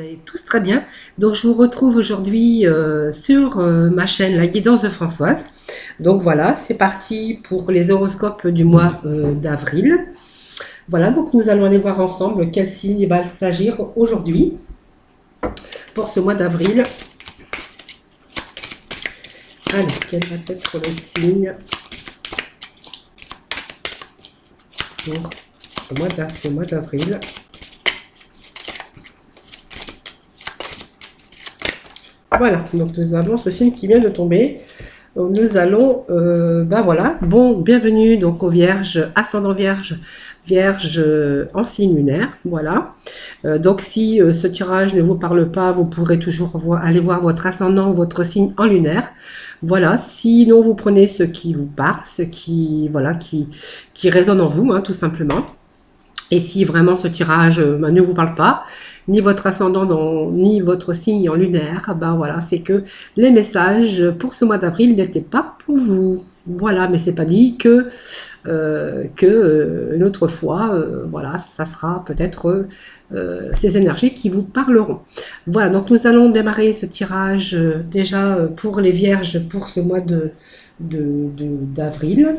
allez tous très bien. Donc je vous retrouve aujourd'hui sur ma chaîne La Guidance de Françoise. Donc voilà, c'est parti pour les horoscopes du mois d'avril. Voilà, donc nous allons aller voir ensemble quel signe va s'agir aujourd'hui pour ce mois d'avril. Alors, quel va être le signe pour ce mois d'avril? Voilà, donc nous avons ce signe qui vient de tomber. Donc, nous allons, voilà, bon, bienvenue donc aux Vierges, ascendant Vierge, Vierge en signe lunaire, voilà. Donc si ce tirage ne vous parle pas, vous pourrez toujours aller voir votre ascendant, votre signe en lunaire, voilà. Sinon vous prenez ce qui vous parle, ce qui, voilà, qui résonne en vous, hein, tout simplement. Et si vraiment ce tirage ne vous parle pas, ni votre ascendant ni votre signe en lunaire, ben voilà, c'est que les messages pour ce mois d'avril n'étaient pas pour vous. Voilà, mais c'est pas dit que une autre fois, voilà, ça sera peut-être ces énergies qui vous parleront. Voilà, donc nous allons démarrer ce tirage déjà pour les Vierges pour ce mois d'avril.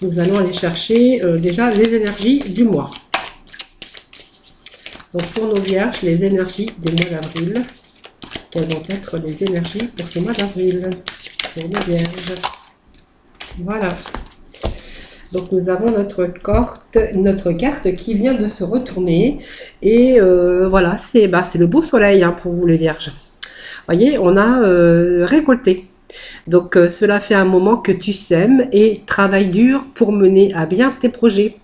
Nous allons aller chercher déjà les énergies du mois. Donc pour nos Vierges, les énergies du mois d'avril. Quelles vont être les énergies pour ce mois d'avril pour les Vierges? Voilà. Donc nous avons notre carte qui vient de se retourner. Et voilà, c'est le beau soleil hein, pour vous les Vierges. Voyez, on a récolté. Donc cela fait un moment que tu sèmes et travailles dur pour mener à bien tes projets.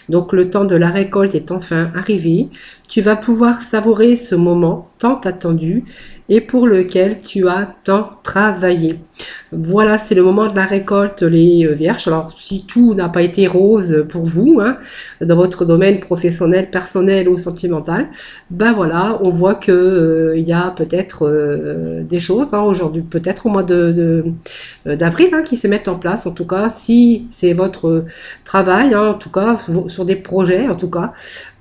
Donc le temps de la récolte est enfin arrivé. Tu vas pouvoir savourer ce moment tant attendu et pour lequel tu as tant travaillé. Voilà, c'est le moment de la récolte, les Vierges. Alors, si tout n'a pas été rose pour vous, hein, dans votre domaine professionnel, personnel ou sentimental, ben voilà, on voit que il y a peut-être des choses hein, aujourd'hui, peut-être au mois d'avril, hein, qui se mettent en place. En tout cas, si c'est votre travail, hein, en tout cas, sur des projets, en tout cas,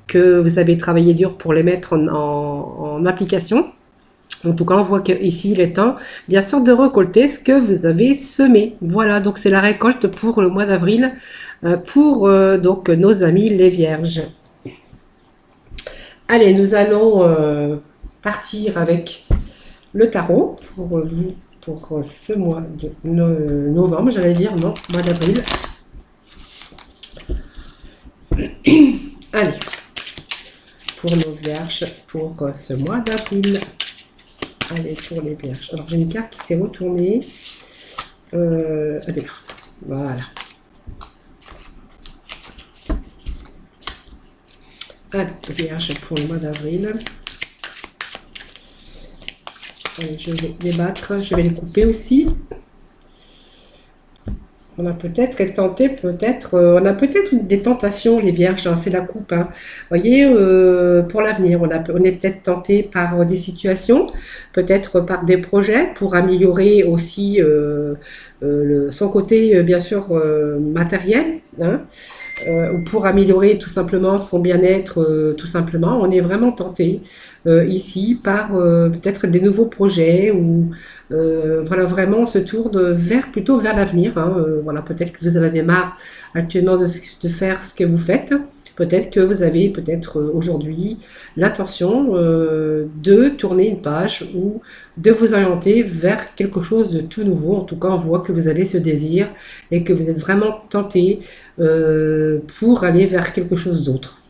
que vous avez travaillé dur pour les mettre en application. En tout cas, on voit qu'ici, il est temps, bien sûr, de récolter ce que vous avez semé. Voilà, donc c'est la récolte pour le mois d'avril, pour donc nos amis les Vierges. Allez, nous allons partir avec le tarot pour vous, pour ce mois de novembre, j'allais dire, non, mois d'avril. Allez, pour nos Vierges, pour ce mois d'avril. Allez, pour les Vierges. Alors, j'ai une carte qui s'est retournée. Allez, voilà. Allez, Vierge pour le mois d'avril. Allez, je vais les battre. Je vais les couper aussi. On a peut-être tenté, on a peut-être des tentations, les Vierges, hein, c'est la coupe. Hein. Vous voyez, pour l'avenir, on est peut-être tenté par des situations, peut-être par des projets pour améliorer aussi son côté, bien sûr, matériel, hein, ou pour améliorer tout simplement son bien-être, tout simplement. On est vraiment tenté ici par peut-être des nouveaux projets ou voilà, vraiment on se tourne plutôt vers l'avenir. Hein, voilà, peut-être que vous en avez marre actuellement de faire ce que vous faites. Peut-être que vous avez aujourd'hui l'intention de tourner une page ou de vous orienter vers quelque chose de tout nouveau. En tout cas, on voit que vous avez ce désir et que vous êtes vraiment tenté pour aller vers quelque chose d'autre.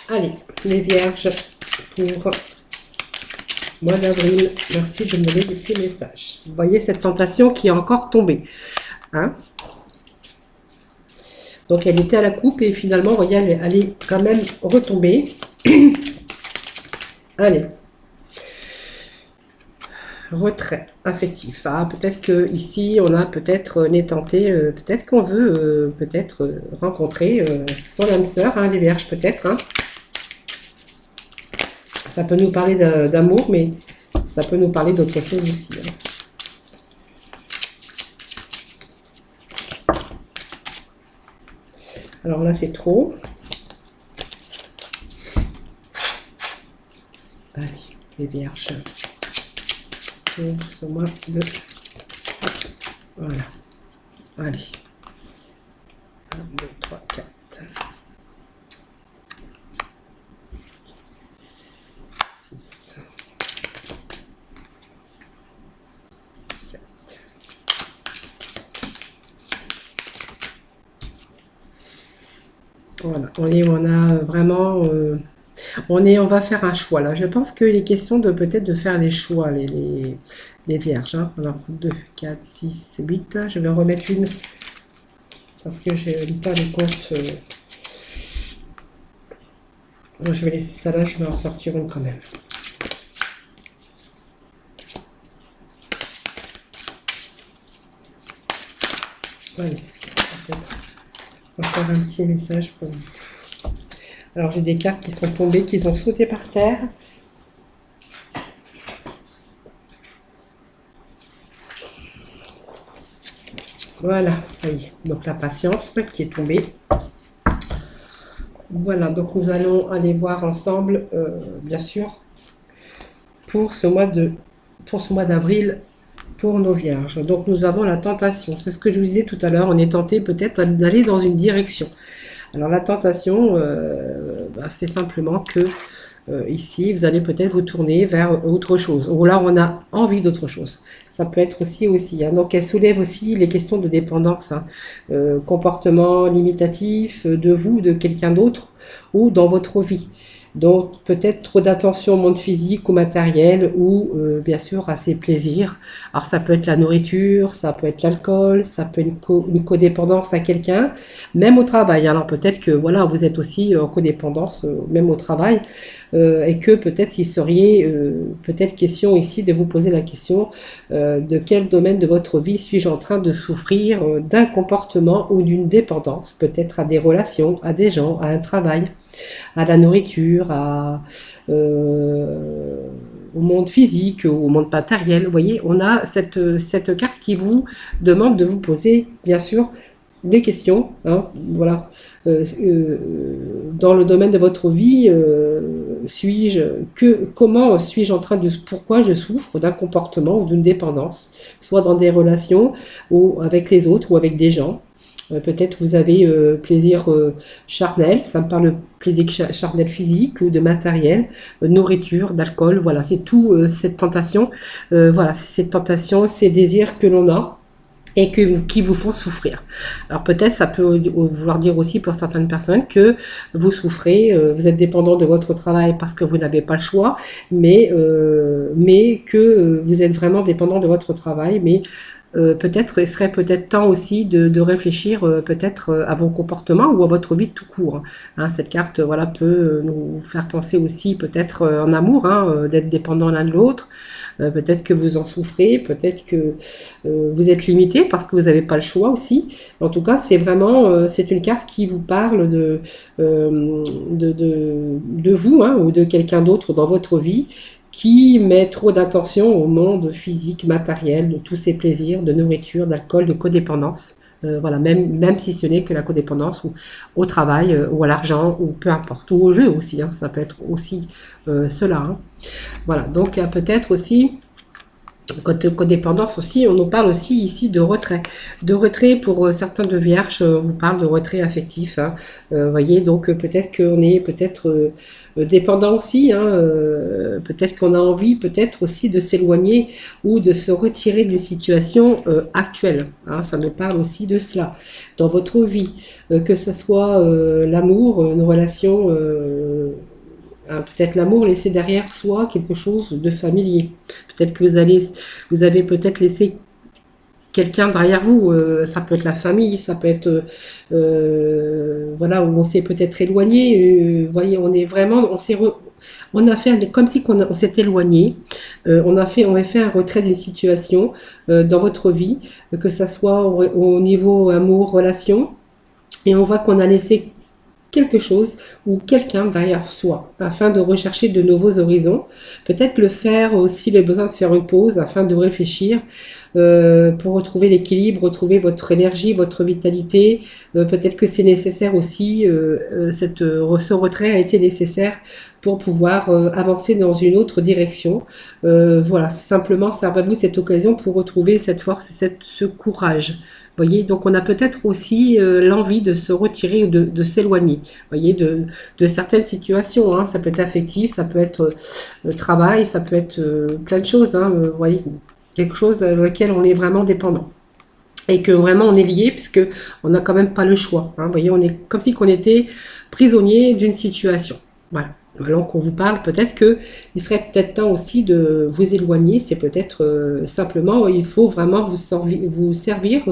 Allez, les Vierges, pour mois d'avril, merci de me donner des petits messages. Vous voyez cette tentation qui est encore tombée. Hein? Donc elle était à la coupe et finalement, vous voyez, elle est quand même retombée. Allez. Retrait affectif. Ah, peut-être que ici on a peut-être tenté, peut-être qu'on veut peut-être rencontrer son âme sœur, hein, les Vierges peut-être. Hein. Ça peut nous parler d'amour, mais ça peut nous parler d'autre chose aussi. Hein. Alors là, c'est trop. Allez, les vierges. Pour ce mois de... Voilà. Allez. 1, 2, 3, 4. 6. 7. Voilà. On a vraiment... on va faire un choix là. Je pense qu'il est question de peut-être de faire les choix, les vierges. Hein. Alors 2, 4, 6, 8. Je vais remettre une parce que je n'ai pas les comptes. Je vais laisser ça là, je vais en sortir une quand même. Allez, peut-être. On va faire un petit message pour vous. Alors j'ai des cartes qui sont tombées, qui ont sauté par terre. Voilà, ça y est. Donc la patience qui est tombée. Voilà, donc nous allons aller voir ensemble, bien sûr, pour ce mois d'avril, pour nos vierges. Donc nous avons la tentation. C'est ce que je vous disais tout à l'heure. On est tenté peut-être d'aller dans une direction. Alors la tentation, c'est simplement que ici, vous allez peut-être vous tourner vers autre chose. Ou là, on a envie d'autre chose. Ça peut être aussi. Hein. Donc elle soulève aussi les questions de dépendance, hein. Comportement limitatif de vous, de quelqu'un d'autre, ou dans votre vie. Donc peut-être trop d'attention au monde physique ou matériel ou bien sûr à ses plaisirs. Alors ça peut être la nourriture, ça peut être l'alcool, ça peut être une codépendance à quelqu'un, même au travail. Alors peut-être que voilà, vous êtes aussi en codépendance même au travail et que peut-être il serait peut-être question ici de vous poser la question de quel domaine de votre vie suis-je en train de souffrir d'un comportement ou d'une dépendance, peut-être à des relations, à des gens, à un travail, à la nourriture, au monde physique, au monde matériel. Vous voyez, on a cette carte qui vous demande de vous poser, bien sûr, des questions. Hein, voilà. Dans le domaine de votre vie, comment suis-je en train de... Pourquoi je souffre d'un comportement ou d'une dépendance, soit dans des relations ou avec les autres ou avec des gens. Peut-être vous avez plaisir charnel, ça me parle de plaisir charnel physique ou de matériel, nourriture, d'alcool, voilà, c'est tout cette tentation, voilà, cette tentation, ces désirs que l'on a et qui vous font souffrir. Alors peut-être ça peut vouloir dire aussi pour certaines personnes que vous souffrez, vous êtes dépendant de votre travail parce que vous n'avez pas le choix, mais que vous êtes vraiment dépendant de votre travail, mais peut-être, il serait peut-être temps aussi de réfléchir peut-être à vos comportements ou à votre vie tout court. Hein, cette carte voilà, peut nous faire penser aussi peut-être en amour, hein, d'être dépendant l'un de l'autre. Peut-être que vous en souffrez, peut-être que vous êtes limité parce que vous n'avez pas le choix aussi. En tout cas, c'est vraiment c'est une carte qui vous parle de vous, hein, ou de quelqu'un d'autre dans votre vie qui met trop d'attention au monde physique, matériel, de tous ces plaisirs, de nourriture, d'alcool, de codépendance. Voilà, même si ce n'est que la codépendance ou au travail, ou à l'argent, ou peu importe, ou au jeu aussi, hein, ça peut être aussi cela. Hein. Voilà, donc il y a peut-être aussi... Côté codépendance aussi, on nous parle aussi ici de retrait. De retrait pour certains de vierges, on vous parle de retrait affectif. Hein. Voyez, donc peut-être qu'on est peut-être dépendant aussi. Hein, peut-être qu'on a envie peut-être aussi de s'éloigner ou de se retirer d'une situation actuelle. Hein, ça nous parle aussi de cela. Dans votre vie, que ce soit l'amour, une relation... peut-être l'amour laissé derrière soi quelque chose de familier. Peut-être que vous avez peut-être laissé quelqu'un derrière vous. Ça peut être la famille, ça peut être voilà, où on s'est peut-être éloigné. Vous voyez, on est vraiment, on a fait comme si on s'est éloigné. On a fait un retrait d'une situation dans votre vie, que ça soit au niveau amour, relation, et on voit qu'on a laissé quelque chose ou quelqu'un derrière soi afin de rechercher de nouveaux horizons. Peut-être le faire aussi, le besoin de faire une pause afin de réfléchir pour retrouver l'équilibre, retrouver votre énergie, votre vitalité. Peut-être que c'est nécessaire aussi, ce retrait a été nécessaire pour pouvoir avancer dans une autre direction. Voilà, c'est simplement, servez-vous cette occasion pour retrouver cette force et ce courage. Voyez, donc on a peut-être aussi l'envie de se retirer ou de s'éloigner, voyez, de certaines situations. Hein. Ça peut être affectif, ça peut être travail, ça peut être plein de choses. Hein, voyez, quelque chose dans lequel on est vraiment dépendant et que vraiment on est lié puisque on n'a quand même pas le choix. Hein. Vous voyez, on est comme si on était prisonnier d'une situation. Voilà. Alors qu'on vous parle, peut-être qu'il serait peut-être temps aussi de vous éloigner. C'est peut-être simplement, il faut vraiment vous servir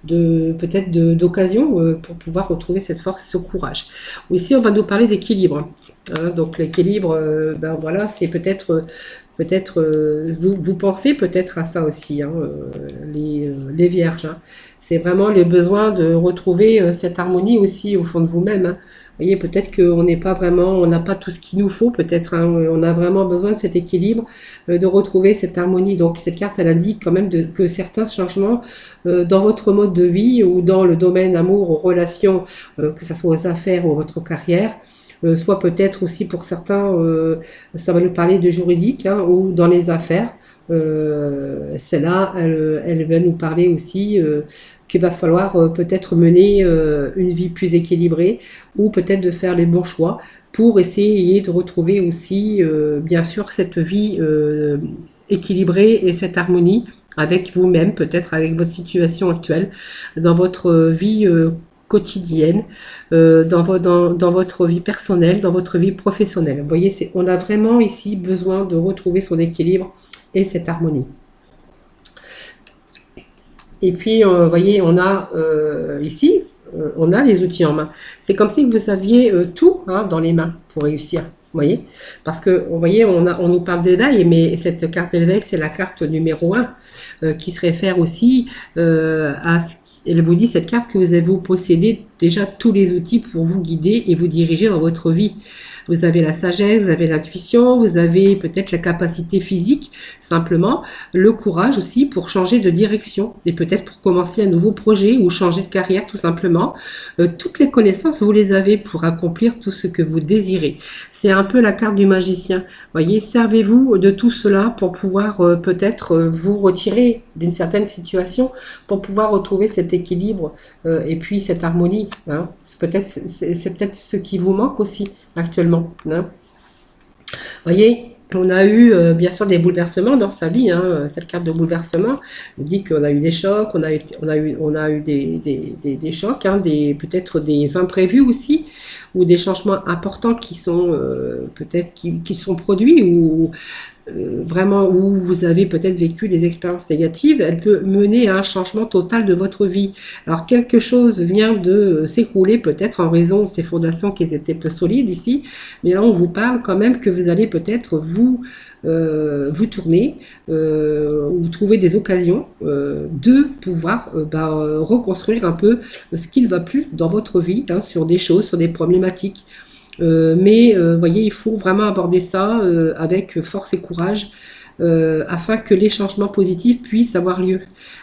peut-être d'occasion pour pouvoir retrouver cette force et ce courage. Ici, on va nous parler d'équilibre. Hein, donc l'équilibre, ben voilà, c'est peut-être vous pensez peut-être à ça aussi, hein, les vierges. Hein. C'est vraiment le besoin de retrouver cette harmonie aussi au fond de vous-même. Hein. Vous voyez, peut-être qu'on n'est pas vraiment, on n'a pas tout ce qu'il nous faut, peut-être. Hein, on a vraiment besoin de cet équilibre, de retrouver cette harmonie. Donc cette carte, elle indique quand même que certains changements dans votre mode de vie ou dans le domaine amour, aux relations, que ce soit aux affaires ou à votre carrière, soit peut-être aussi pour certains, ça va nous parler de juridique hein, ou dans les affaires. Celle-là, elle va nous parler aussi qu'il va falloir peut-être mener une vie plus équilibrée ou peut-être de faire les bons choix pour essayer de retrouver aussi, bien sûr, cette vie équilibrée et cette harmonie avec vous-même, peut-être avec votre situation actuelle, dans votre vie quotidienne, dans votre vie personnelle, dans votre vie professionnelle. Vous voyez, on a vraiment ici besoin de retrouver son équilibre et cette harmonie. Et puis, vous voyez, on a ici, on a les outils en main. C'est comme si vous aviez tout hein, dans les mains pour réussir. Vous voyez, parce que vous voyez, on nous parle d'éveil, mais cette carte d'éveil, c'est la carte numéro 1 qui se réfère aussi à ce elle vous dit cette carte que vous possédez déjà tous les outils pour vous guider et vous diriger dans votre vie. Vous avez la sagesse, vous avez l'intuition, vous avez peut-être la capacité physique, simplement, le courage aussi pour changer de direction et peut-être pour commencer un nouveau projet ou changer de carrière tout simplement. Toutes les connaissances, vous les avez pour accomplir tout ce que vous désirez. C'est un peu la carte du magicien. Voyez, servez-vous de tout cela pour pouvoir peut-être vous retirer d'une certaine situation, pour pouvoir retrouver cet équilibre et puis cette harmonie. Hein. C'est peut-être ce qui vous manque aussi actuellement. Hein. Voyez, on a eu bien sûr des bouleversements dans sa vie. Hein. Cette carte de bouleversement dit qu'on a eu des chocs, on a eu des chocs, hein, peut-être des imprévus aussi, ou des changements importants qui sont peut-être qui sont produits ou vraiment où vous avez peut-être vécu des expériences négatives, elle peut mener à un changement total de votre vie. Alors quelque chose vient de s'écrouler peut-être en raison de ces fondations qui étaient peu solides ici, mais là on vous parle quand même que vous allez peut-être vous tourner ou trouver des occasions de pouvoir reconstruire un peu ce qui ne va plus dans votre vie, hein, sur des choses, sur des problématiques. Mais voyez, il faut vraiment aborder ça avec force et courage afin que les changements positifs puissent avoir lieu.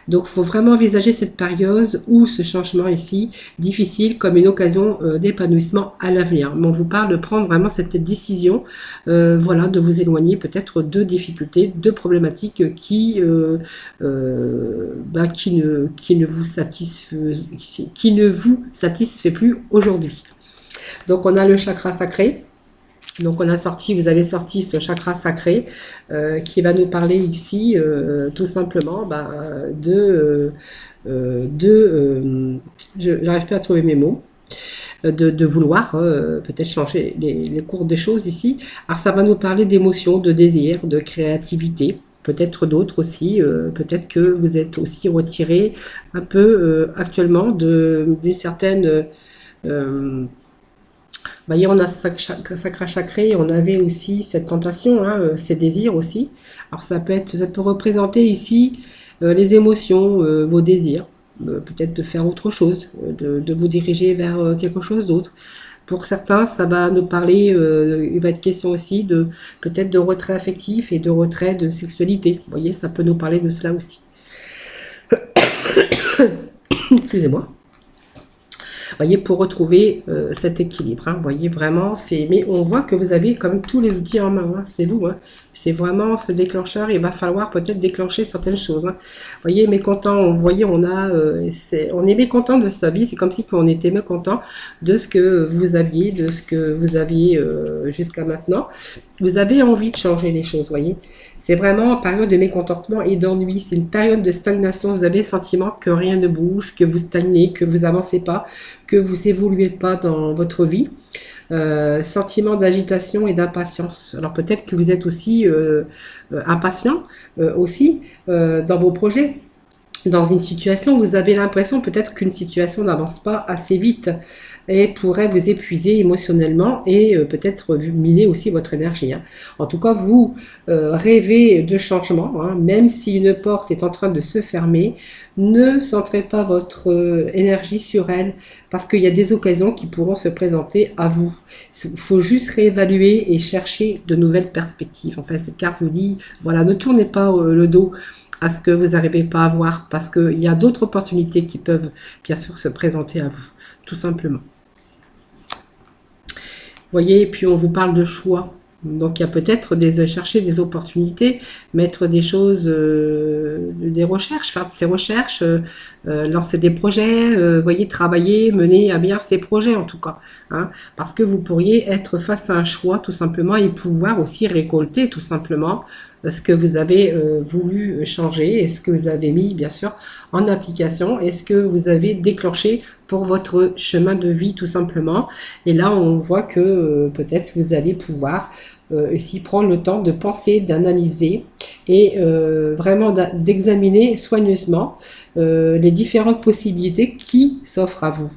Donc il faut vraiment envisager cette période ou ce changement ici difficile comme une occasion d'épanouissement à l'avenir. Mais on vous parle de prendre vraiment cette décision, voilà, de vous éloigner peut-être de difficultés, de problématiques qui ne vous satisfait plus aujourd'hui. Donc on a le chakra sacré. Donc vous avez sorti ce chakra sacré qui va nous parler ici tout simplement j'arrive pas à trouver mes mots, de vouloir peut-être changer les cours des choses ici. Alors ça va nous parler d'émotions, de désirs, de créativité. Peut-être d'autres aussi, peut-être que vous êtes aussi retiré un peu actuellement d'une certaine... voyez, on a sacra sacré, on avait aussi cette tentation, hein, ces désirs aussi. Alors ça peut représenter ici les émotions, vos désirs, peut-être de faire autre chose, de vous diriger vers quelque chose d'autre. Pour certains, ça va nous parler, il va être question aussi de peut-être de retrait affectif et de retrait de sexualité. Vous voyez, ça peut nous parler de cela aussi. Excusez-moi. Voyez, pour retrouver cet équilibre. Hein, voyez, vraiment, mais on voit que vous avez quand même tous les outils en main. Hein, c'est vous. Hein, c'est vraiment ce déclencheur. Il va falloir peut-être déclencher certaines choses. Hein. Voyez, mécontent. Vous voyez, on est mécontent de sa vie. C'est comme si on était mécontent de ce que vous aviez, de ce que vous aviez jusqu'à maintenant. Vous avez envie de changer les choses. Voyez, c'est vraiment une période de mécontentement et d'ennui. C'est une période de stagnation. Vous avez le sentiment que rien ne bouge, que vous stagnez, que vous avancez pas, que vous évoluez pas dans votre vie. Sentiment d'agitation et d'impatience. Alors peut-être que vous êtes aussi impatient aussi dans vos projets. Dans une situation, vous avez l'impression peut-être qu'une situation n'avance pas assez vite et pourrait vous épuiser émotionnellement et peut-être miner aussi votre énergie. Hein. En tout cas, vous rêvez de changement, hein, même si une porte est en train de se fermer, ne centrez pas votre énergie sur elle parce qu'il y a des occasions qui pourront se présenter à vous. Il faut juste réévaluer et chercher de nouvelles perspectives. Enfin, cette carte vous dit, voilà, ne tournez pas le dos à ce que vous n'arrivez pas à voir parce qu'il y a d'autres opportunités qui peuvent bien sûr se présenter à vous, tout simplement. Vous voyez, et puis on vous parle de choix. Donc il y a peut-être chercher des opportunités, mettre des choses, des recherches, faire ces recherches, lancer des projets, voyez, travailler, mener à bien ces projets en tout cas. Hein, parce que vous pourriez être face à un choix tout simplement et pouvoir aussi récolter tout simplement ce que vous avez voulu changer et ce que vous avez mis bien sûr en application et ce que vous avez déclenché pour votre chemin de vie tout simplement. Et là on voit que peut-être vous allez pouvoir aussi prendre le temps de penser, d'analyser et vraiment d'examiner soigneusement les différentes possibilités qui s'offrent à vous.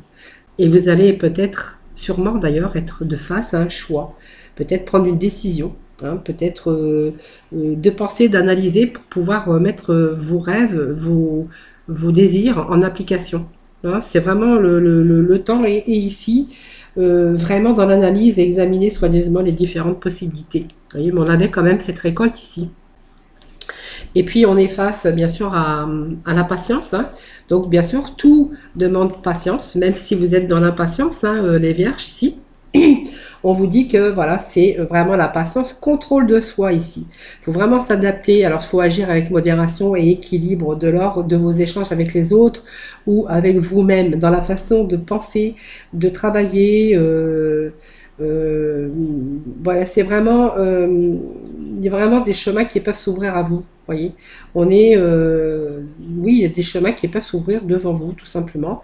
Et vous allez peut-être, sûrement d'ailleurs, être de face à un choix, peut-être prendre une décision. Hein, peut-être de penser, d'analyser pour pouvoir mettre vos rêves, vos désirs en application. Hein, c'est vraiment le temps est ici, vraiment dans l'analyse et examiner soigneusement les différentes possibilités. Vous voyez, mais on avait quand même cette récolte ici. Et puis on est face bien sûr à la patience. Hein. Donc bien sûr, tout demande patience, même si vous êtes dans l'impatience, hein, les vierges ici. On vous dit que voilà, c'est vraiment la patience, contrôle de soi ici. Il faut vraiment s'adapter. Alors, il faut agir avec modération et équilibre de vos échanges avec les autres ou avec vous-même dans la façon de penser, de travailler. Voilà, c'est vraiment, il y a vraiment des chemins qui peuvent s'ouvrir à vous. Voyez, oui, il y a des chemins qui peuvent s'ouvrir devant vous, tout simplement.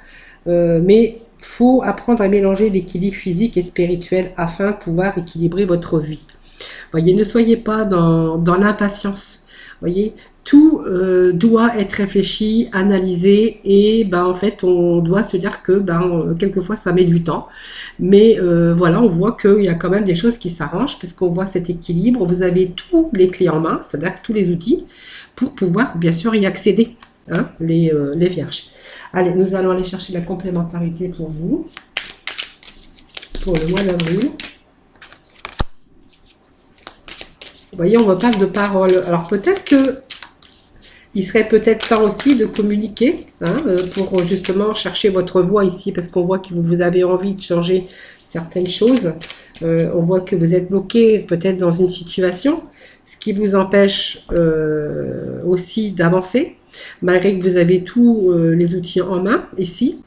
Mais faut apprendre à mélanger l'équilibre physique et spirituel afin de pouvoir équilibrer votre vie. Voyez, ne soyez pas dans l'impatience. Voyez, tout doit être réfléchi, analysé et en fait on doit se dire que quelquefois ça met du temps. Mais voilà, on voit qu'il y a quand même des choses qui s'arrangent puisqu'on voit cet équilibre. Vous avez tous les clés en main, c'est-à-dire tous les outils pour pouvoir bien sûr y accéder. Hein, les vierges. Allez, nous allons aller chercher la complémentarité pour vous, pour le mois d'avril. Vous voyez, on me parle de parole. Alors peut-être que il serait peut-être temps aussi de communiquer hein, pour justement chercher votre voie ici, parce qu'on voit que vous avez envie de changer certaines choses. On voit que vous êtes bloqué peut-être dans une situation, ce qui vous empêche aussi d'avancer. Malgré que vous avez tous les outils en main ici,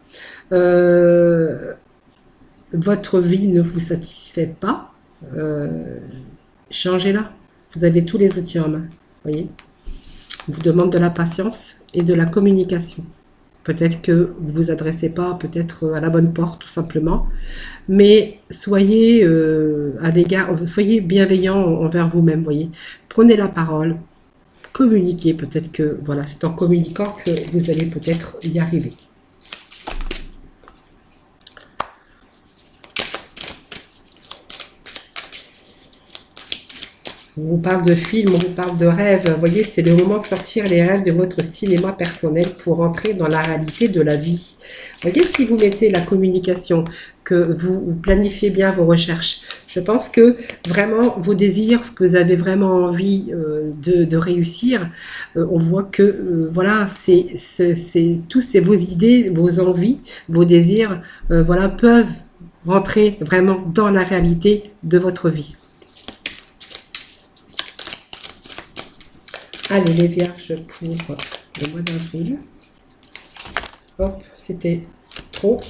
votre vie ne vous satisfait pas, changez-la. Vous avez tous les outils en main, voyez. On vous demande de la patience et de la communication. Peut-être que vous ne vous adressez pas peut-être à la bonne porte tout simplement, mais soyez soyez bienveillant envers vous-même, voyez. Prenez la parole. Communiquer, peut-être que voilà, c'est en communiquant que vous allez peut-être y arriver. On vous parle de films, on vous parle de rêves. Vous voyez, c'est le moment de sortir les rêves de votre cinéma personnel pour entrer dans la réalité de la vie. Vous voyez, si vous mettez la communication, que vous planifiez bien vos recherches, je pense que vraiment vos désirs, ce que vous avez vraiment envie de réussir, on voit que voilà, c'est vos idées, vos envies, vos désirs, voilà, peuvent rentrer vraiment dans la réalité de votre vie. Allez, les vierges pour le mois d'avril. Hop, c'était trop.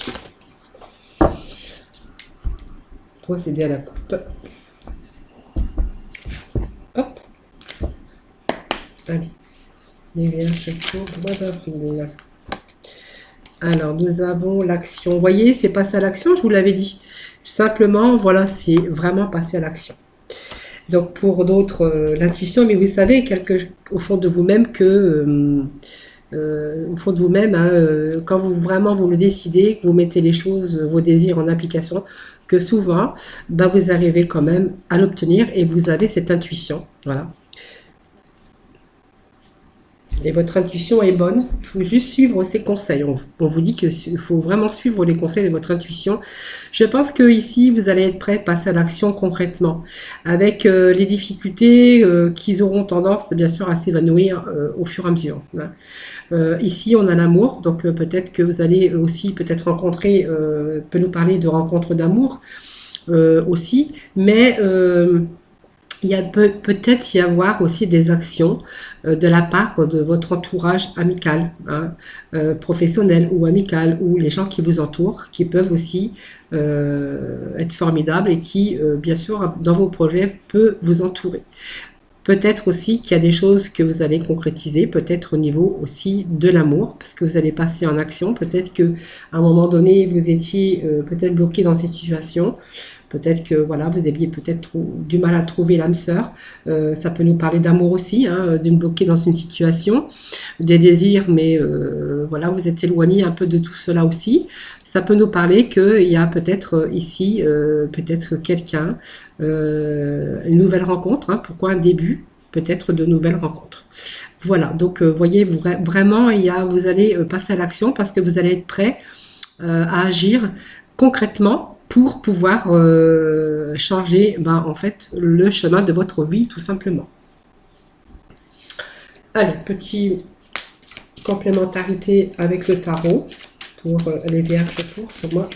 Procéder à la coupe. Hop. Allez, les vierges pour le mois d'avril. Alors, nous avons l'action. Vous voyez, c'est passé à l'action, je vous l'avais dit. Simplement, voilà, c'est vraiment passé à l'action. Donc, pour d'autres, l'intuition, mais vous savez, au fond de vous-même, au fond de vous-même, hein, quand vous le décidez, que vous mettez les choses, vos désirs en application, que souvent, bah, vous arrivez quand même à l'obtenir et vous avez cette intuition. Voilà. Et votre intuition est bonne, il faut juste suivre ses conseils. On vous dit qu'il faut vraiment suivre les conseils de votre intuition. Je pense que ici, vous allez être prêt à passer à l'action concrètement, avec les difficultés qui auront tendance, bien sûr, à s'évanouir au fur et à mesure. Hein. Ici, on a l'amour, donc peut-être que vous allez aussi peut-être rencontrer, peut nous parler de rencontres d'amour aussi, mais il peut-être y avoir aussi des actions de la part de votre entourage amical, hein, professionnel ou amical, ou les gens qui vous entourent, qui peuvent aussi être formidables et qui, bien sûr, dans vos projets, peuvent vous entourer. Peut-être aussi qu'il y a des choses que vous allez concrétiser, peut-être au niveau aussi de l'amour, parce que vous allez passer en action. Peut-être qu'à un moment donné, vous étiez peut-être bloqué dans cette situation. Peut-être que voilà, vous aviez peut-être du mal à trouver l'âme sœur. Ça peut nous parler d'amour aussi, hein, de nous bloquer dans une situation, des désirs, mais voilà, vous êtes éloigné un peu de tout cela aussi. Ça peut nous parler qu'il y a peut-être ici, peut-être quelqu'un, une nouvelle rencontre. Hein, pourquoi un début? Peut-être de nouvelles rencontres. Voilà, donc voyez, vraiment, vous allez passer à l'action parce que vous allez être prêt à agir concrètement pour pouvoir changer en fait, le chemin de votre vie, tout simplement. Allez, petite complémentarité avec le tarot pour les vierges pour ce mois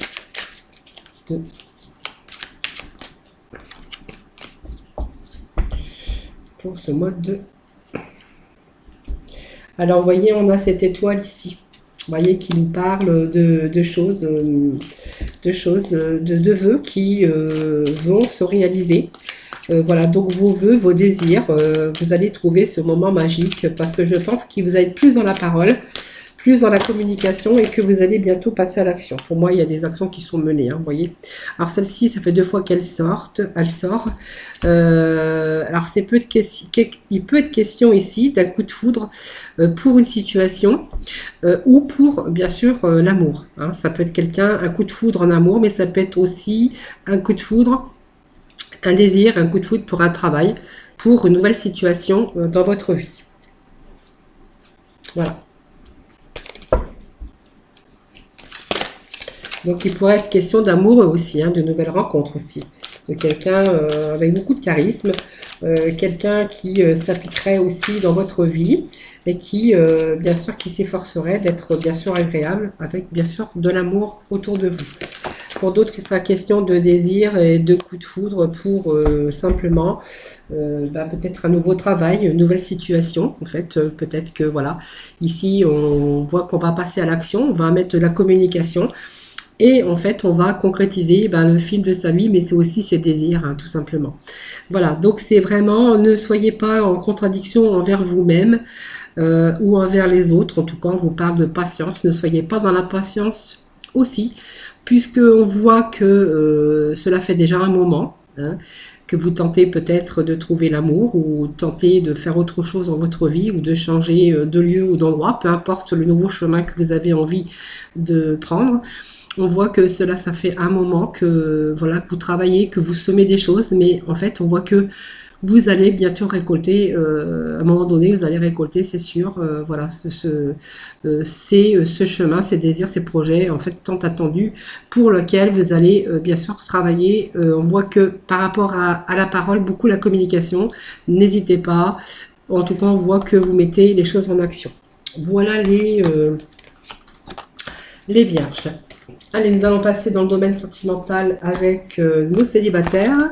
de... Pour ce mois de... Alors, vous voyez, on a cette étoile ici. Vous voyez, qui nous parle de choses, de vœux qui vont se réaliser. Voilà, donc vos vœux, vos désirs, vous allez trouver ce moment magique parce que je pense qu'il vous allez être plus dans la parole, plus dans la communication et que vous allez bientôt passer à l'action. Pour moi, il y a des actions qui sont menées, hein, vous voyez. Alors celle-ci, ça fait 2 fois qu'elle sort. Alors il peut être question ici d'un coup de foudre pour une situation ou pour, bien sûr, l'amour. Hein. Ça peut être quelqu'un, un coup de foudre en amour, mais ça peut être aussi un coup de foudre, un désir, un coup de foudre pour un travail, pour une nouvelle situation dans votre vie. Voilà. Donc, il pourrait être question d'amour aussi, hein, de nouvelles rencontres aussi. De quelqu'un avec beaucoup de charisme, quelqu'un qui s'appliquerait aussi dans votre vie et qui, bien sûr, qui s'efforcerait d'être, bien sûr, agréable avec, bien sûr, de l'amour autour de vous. Pour d'autres, il sera question de désir et de coup de foudre pour simplement peut-être un nouveau travail, une nouvelle situation. En fait, peut-être que, voilà, ici, on voit qu'on va passer à l'action, on va mettre de la communication. Et en fait, on va concrétiser le film de sa vie, mais c'est aussi ses désirs, hein, tout simplement. Voilà, donc c'est vraiment, ne soyez pas en contradiction envers vous-même ou envers les autres. En tout cas, on vous parle de patience. Ne soyez pas dans l'impatience aussi, puisqu'on voit que cela fait déjà un moment, hein, que vous tentez peut-être de trouver l'amour ou tentez de faire autre chose dans votre vie ou de changer de lieu ou d'endroit, peu importe le nouveau chemin que vous avez envie de prendre. On voit que cela, ça fait un moment que, voilà, que vous travaillez, que vous semez des choses, mais en fait, on voit que vous allez bientôt récolter, à un moment donné, vous allez récolter, c'est sûr, voilà, ce chemin, ces désirs, ces projets, en fait, tant attendus, pour lequel vous allez, bien sûr, travailler. On voit que par rapport à la parole, beaucoup la communication, n'hésitez pas. En tout cas, on voit que vous mettez les choses en action. Voilà les vierges. Allez, nous allons passer dans le domaine sentimental avec nos célibataires.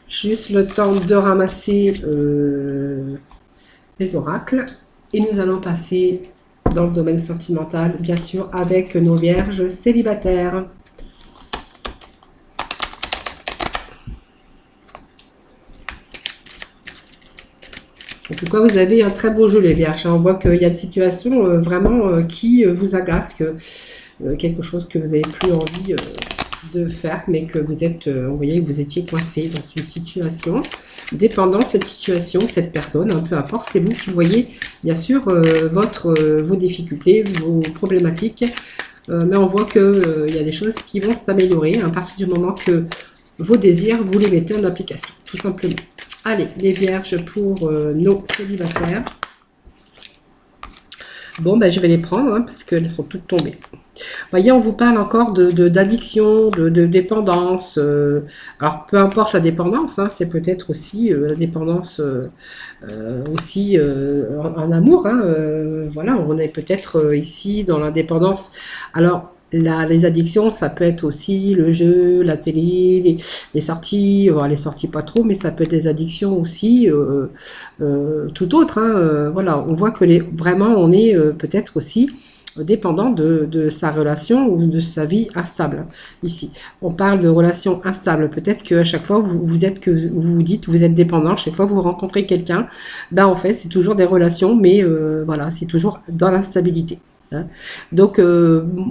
Juste le temps de ramasser les oracles. Et nous allons passer dans le domaine sentimental, bien sûr, avec nos vierges célibataires. En tout cas, vous avez un très beau jeu, les vierges. On voit qu'il y a des situations vraiment qui vous agacent, quelque chose que vous n'avez plus envie de faire, mais que vous êtes, vous voyez, vous étiez coincé dans une situation, dépendant de cette situation, de cette personne, hein, peu importe, c'est vous qui voyez, bien sûr, vos difficultés, vos problématiques, mais on voit qu'il y a des choses qui vont s'améliorer à partir du moment que vos désirs, vous les mettez en application, tout simplement. Allez, les vierges pour nos célibataires. Bon, ben, je vais les prendre hein, parce qu'elles sont toutes tombées. Voyez, on vous parle encore d'addiction, de dépendance. Alors, peu importe la dépendance, hein, c'est peut-être aussi la dépendance aussi en amour. Hein, voilà, on est peut-être ici dans la dépendance. Alors, les addictions, ça peut être aussi le jeu, la télé, les sorties, bon, les sorties pas trop, mais ça peut être des addictions aussi, tout autre. Hein, voilà, on voit que vraiment, on est peut-être aussi dépendant de sa relation ou de sa vie instable. Ici, on parle de relations instables. Peut-être qu'à chaque fois, vous vous dites, vous êtes dépendant. Chaque fois que vous rencontrez quelqu'un, ben en fait, c'est toujours des relations, mais voilà, c'est toujours dans l'instabilité. Hein. Donc,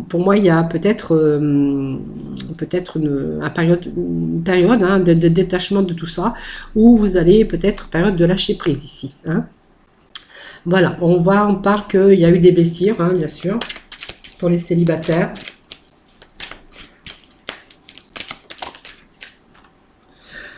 pour moi, il y a peut-être une période hein, de détachement de tout ça, où vous allez peut-être période de lâcher prise ici. Hein. Voilà, on parle qu'il y a eu des blessures, hein, bien sûr, pour les célibataires.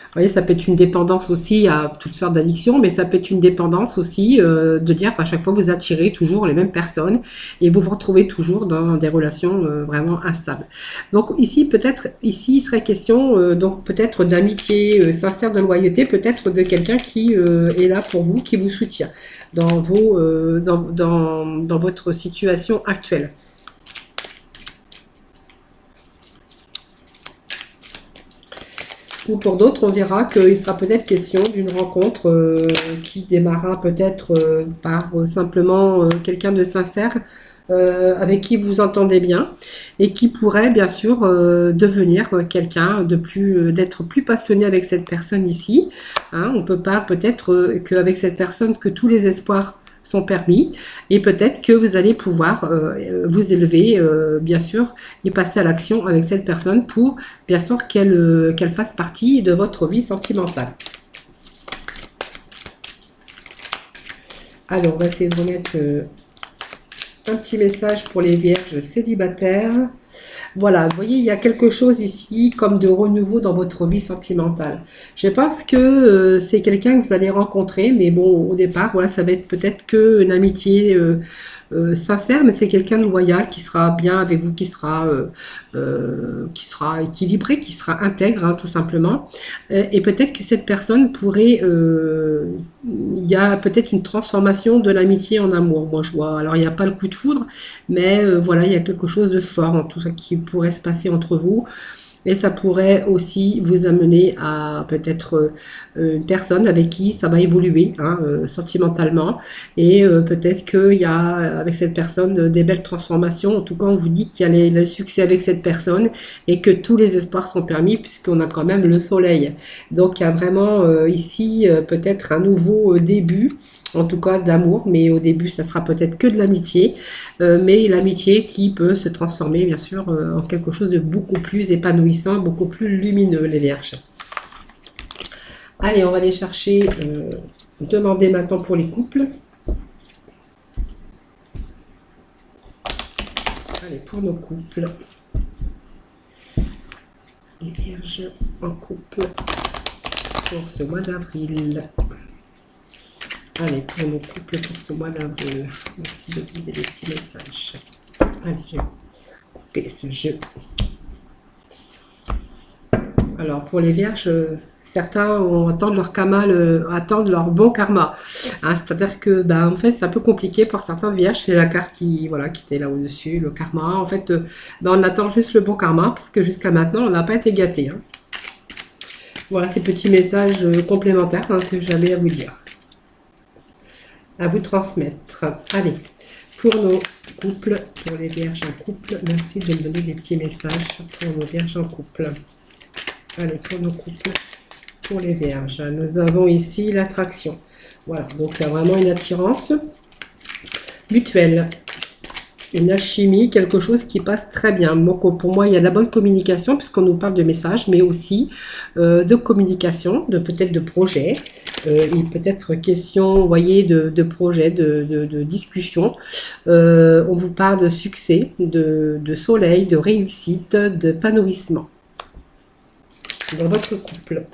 Vous voyez, ça peut être une dépendance aussi à toutes sortes d'addictions, mais ça peut être une dépendance aussi de dire qu'à chaque fois vous attirez toujours les mêmes personnes et vous vous retrouvez toujours dans des relations vraiment instables. Donc ici, il serait question donc peut-être d'amitié sincère, de loyauté, peut-être de quelqu'un qui est là pour vous, qui vous soutient dans votre situation actuelle. Ou pour d'autres, on verra qu'il sera peut-être question d'une rencontre qui démarrera peut-être par simplement quelqu'un de sincère avec qui vous entendez bien et qui pourrait bien sûr devenir quelqu'un d'être plus passionné avec cette personne ici. Hein, on peut pas peut-être qu'avec cette personne que tous les espoirs sont permis et peut-être que vous allez pouvoir vous élever bien sûr et passer à l'action avec cette personne pour bien sûr qu'elle fasse partie de votre vie sentimentale. Alors on va essayer de remettre un petit message pour les vierges célibataires. Voilà, vous voyez, il y a quelque chose ici comme de renouveau dans votre vie sentimentale. Je pense que c'est quelqu'un que vous allez rencontrer, mais bon, au départ, voilà, ça va être peut-être qu'une amitié sincère, mais c'est quelqu'un de loyal qui sera bien avec vous, qui sera équilibré, qui sera intègre, hein, tout simplement. Et peut-être que cette personne pourrait... il y a peut-être une transformation de l'amitié en amour. Moi, je vois. Alors, il n'y a pas le coup de foudre, mais voilà, il y a quelque chose de fort en tout ça qui pourrait se passer entre vous. Et ça pourrait aussi vous amener à peut-être une personne avec qui ça va évoluer hein, sentimentalement. Et peut-être qu'il y a avec cette personne des belles transformations. En tout cas, on vous dit qu'il y a le succès avec cette personne et que tous les espoirs sont permis puisqu'on a quand même le soleil. Donc, il y a vraiment ici peut-être un nouveau début. En tout cas d'amour, mais au début ça sera peut-être que de l'amitié, mais l'amitié qui peut se transformer bien sûr en quelque chose de beaucoup plus épanouissant, beaucoup plus lumineux les vierges. Allez, on va aller chercher, demander maintenant pour les couples. Allez, pour nos couples. Les vierges en couple pour ce mois d'avril. Allez, pour nos couples pour ce mois d'avril. Merci de vous donner des petits messages. Allez, je vais couper ce jeu. Alors, pour les vierges, certains attendent leur karma, attendent leur bon karma. Hein, c'est-à-dire que, en fait, c'est un peu compliqué pour certains vierges. C'est la carte qui était là au-dessus, le karma. En fait, on attend juste le bon karma parce que jusqu'à maintenant, on n'a pas été gâtés. Hein. Voilà ces petits messages complémentaires que j'avais à vous dire. À vous transmettre. Allez, pour nos couples, pour les vierges en couple, merci de me donner des petits messages pour nos vierges en couple. Allez, pour nos couples, pour les vierges, nous avons ici l'attraction. Voilà, donc il y a vraiment une attirance mutuelle, une alchimie, quelque chose qui passe très bien. Donc, pour moi, il y a de la bonne communication, puisqu'on nous parle de messages, mais aussi de communication, peut-être de projets. Il peut être question, vous voyez, de projets, de discussions. On vous parle de succès, de soleil, de réussite, d'épanouissement dans votre couple.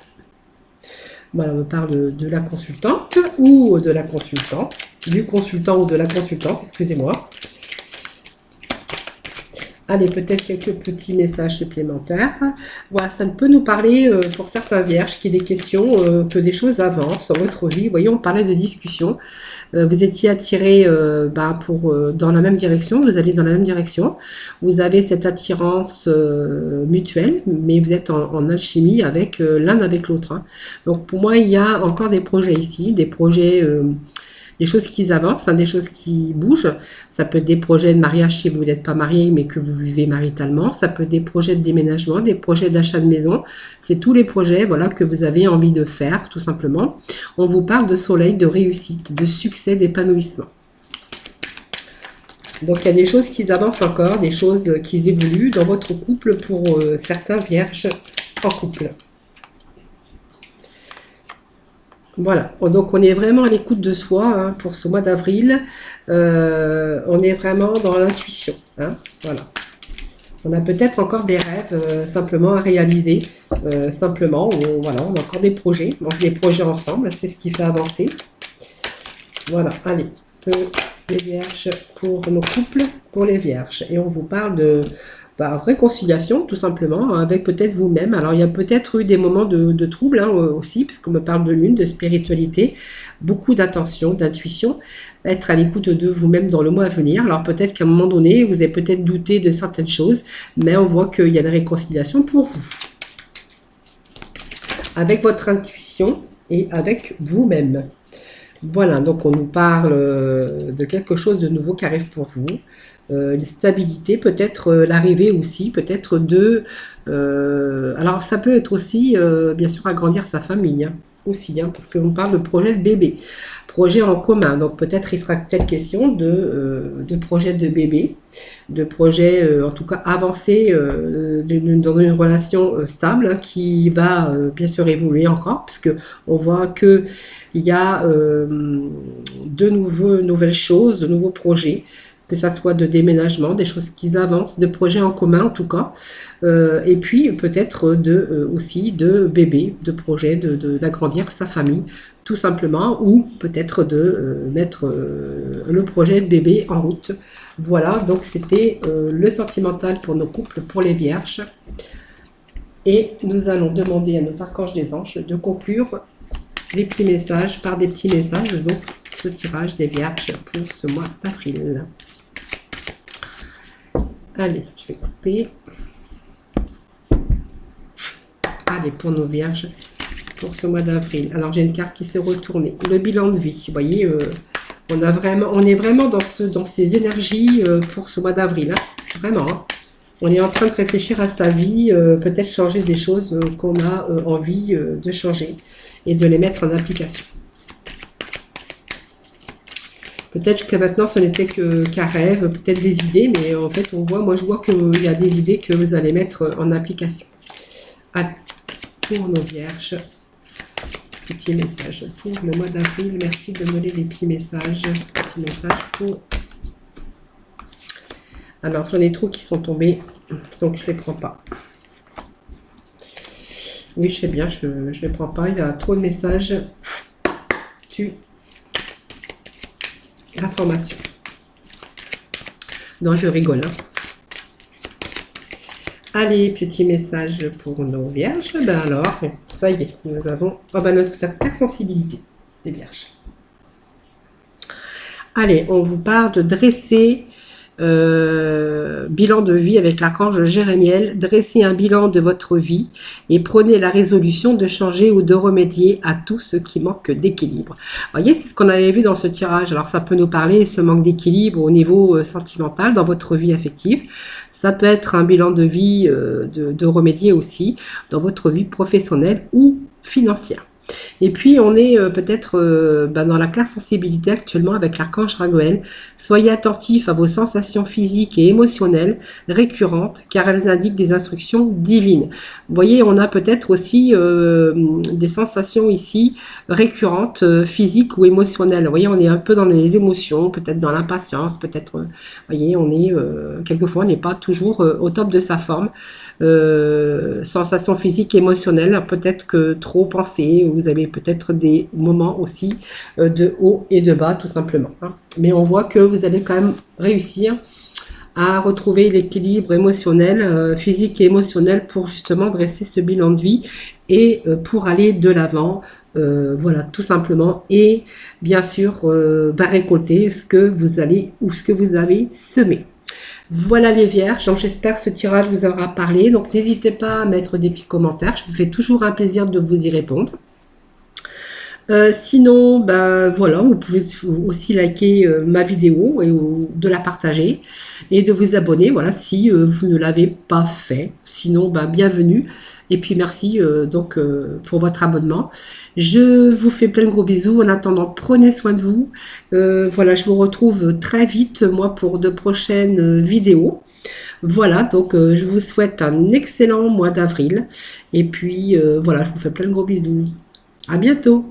Voilà, on me parle de la consultante ou de la consultante, du consultant ou de la consultante, excusez-moi. Allez, peut-être quelques petits messages supplémentaires. Voilà, ça peut nous parler, pour certains vierges, qu'il est question que des choses avancent dans votre vie. Vous voyez, on parlait de discussion. Vous étiez attiré dans la même direction, vous allez dans la même direction. Vous avez cette attirance mutuelle, mais vous êtes en alchimie avec l'un avec l'autre. Hein. Donc, pour moi, il y a encore des projets ici, des projets... des choses qui avancent, des choses qui bougent. Ça peut être des projets de mariage si vous n'êtes pas marié, mais que vous vivez maritalement. Ça peut être des projets de déménagement, des projets d'achat de maison. C'est tous les projets voilà, que vous avez envie de faire, tout simplement. On vous parle de soleil, de réussite, de succès, d'épanouissement. Donc, il y a des choses qui avancent encore, des choses qui évoluent dans votre couple pour certains vierges en couple. Voilà, donc on est vraiment à l'écoute de soi pour ce mois d'avril. On est vraiment dans l'intuition. Hein, voilà. On a peut-être encore des rêves simplement à réaliser. Simplement, voilà, on a encore des projets. Donc des projets ensemble, c'est ce qui fait avancer. Voilà, allez, les vierges pour nos couples, pour les vierges. Et on vous parle de... réconciliation, tout simplement, avec peut-être vous-même. Alors, il y a peut-être eu des moments de trouble aussi, puisqu'on me parle de lune, de spiritualité, beaucoup d'attention, d'intuition, être à l'écoute de vous-même dans le mois à venir. Alors, peut-être qu'à un moment donné, vous avez peut-être douté de certaines choses, mais on voit qu'il y a une réconciliation pour vous. Avec votre intuition et avec vous-même. Voilà, donc on nous parle de quelque chose de nouveau qui arrive pour vous. Une stabilité, peut-être l'arrivée aussi, peut-être de... alors ça peut être aussi, bien sûr, agrandir sa famille, aussi, parce qu'on parle de projet de bébé, projet en commun, donc peut-être il sera peut-être question de projet de bébé, de projet en tout cas avancé dans une relation stable qui va bien sûr évoluer encore, puisque on voit que il y a de nouvelles choses, de nouveaux projets, que ça soit de déménagement, des choses qui avancent, de projets en commun en tout cas, et puis peut-être aussi de bébés, de projets d'agrandir sa famille, tout simplement, ou peut-être de mettre le projet de bébé en route. Voilà, donc c'était le sentimental pour nos couples, pour les vierges. Et nous allons demander à nos archanges des anges de conclure les petits messages par des petits messages, donc ce tirage des vierges pour ce mois d'avril. Allez, je vais couper. Allez, pour nos vierges, pour ce mois d'avril. Alors, j'ai une carte qui s'est retournée. Le bilan de vie. Vous voyez, on est vraiment dans ces énergies pour ce mois d'avril. Hein. Vraiment. Hein. On est en train de réfléchir à sa vie, peut-être changer des choses qu'on a envie de changer et de les mettre en application. Peut-être que maintenant, ce n'était qu'un rêve, peut-être des idées, mais en fait, moi, je vois qu'il y a des idées que vous allez mettre en application. Allez, pour nos vierges, petit message pour le mois d'avril. Merci de me donner les petits messages. Petits messages pour... Alors, j'en ai trop qui sont tombés, donc je ne les prends pas. Oui, je sais bien, je ne les prends pas. Il y a trop de messages. Tu la formation. Non, je rigole. Hein. Allez, petit message pour nos vierges. Ben alors, ça y est, nous avons notre sensibilité, les vierges. Allez, on vous parle de dresser bilan de vie avec l'archange Jérémiel. Dressez un bilan de votre vie et prenez la résolution de changer ou de remédier à tout ce qui manque d'équilibre. Vous voyez, c'est ce qu'on avait vu dans ce tirage. Alors, ça peut nous parler, ce manque d'équilibre au niveau sentimental dans votre vie affective. Ça peut être un bilan de vie de remédier aussi dans votre vie professionnelle ou financière. Et puis, on est peut-être dans la classe sensibilité actuellement avec l'archange Raguel. Soyez attentifs à vos sensations physiques et émotionnelles récurrentes, car elles indiquent des instructions divines. Vous voyez, on a peut-être aussi des sensations ici récurrentes, physiques ou émotionnelles. Vous voyez, on est un peu dans les émotions, peut-être dans l'impatience, peut-être, vous voyez, on est, quelquefois, on n'est pas toujours au top de sa forme. Sensations physiques et émotionnelles, peut-être que trop pensé, vous avez peut-être des moments aussi de haut et de bas, tout simplement. Hein. Mais on voit que vous allez quand même réussir à retrouver l'équilibre émotionnel, physique et émotionnel pour justement dresser ce bilan de vie et pour aller de l'avant. Voilà, tout simplement. Et bien sûr, récolter ce que vous allez ou ce que vous avez semé. Voilà les vierges, donc j'espère que ce tirage vous aura parlé. Donc n'hésitez pas à mettre des petits commentaires, je me fais toujours un plaisir de vous y répondre. Sinon, voilà, vous pouvez aussi liker ma vidéo et de la partager et de vous abonner, voilà, si vous ne l'avez pas fait. Sinon, bienvenue et puis merci donc pour votre abonnement. Je vous fais plein de gros bisous. En attendant, prenez soin de vous. Voilà, je vous retrouve très vite, moi, pour de prochaines vidéos. Voilà, donc je vous souhaite un excellent mois d'avril. Et puis, voilà, je vous fais plein de gros bisous. À bientôt!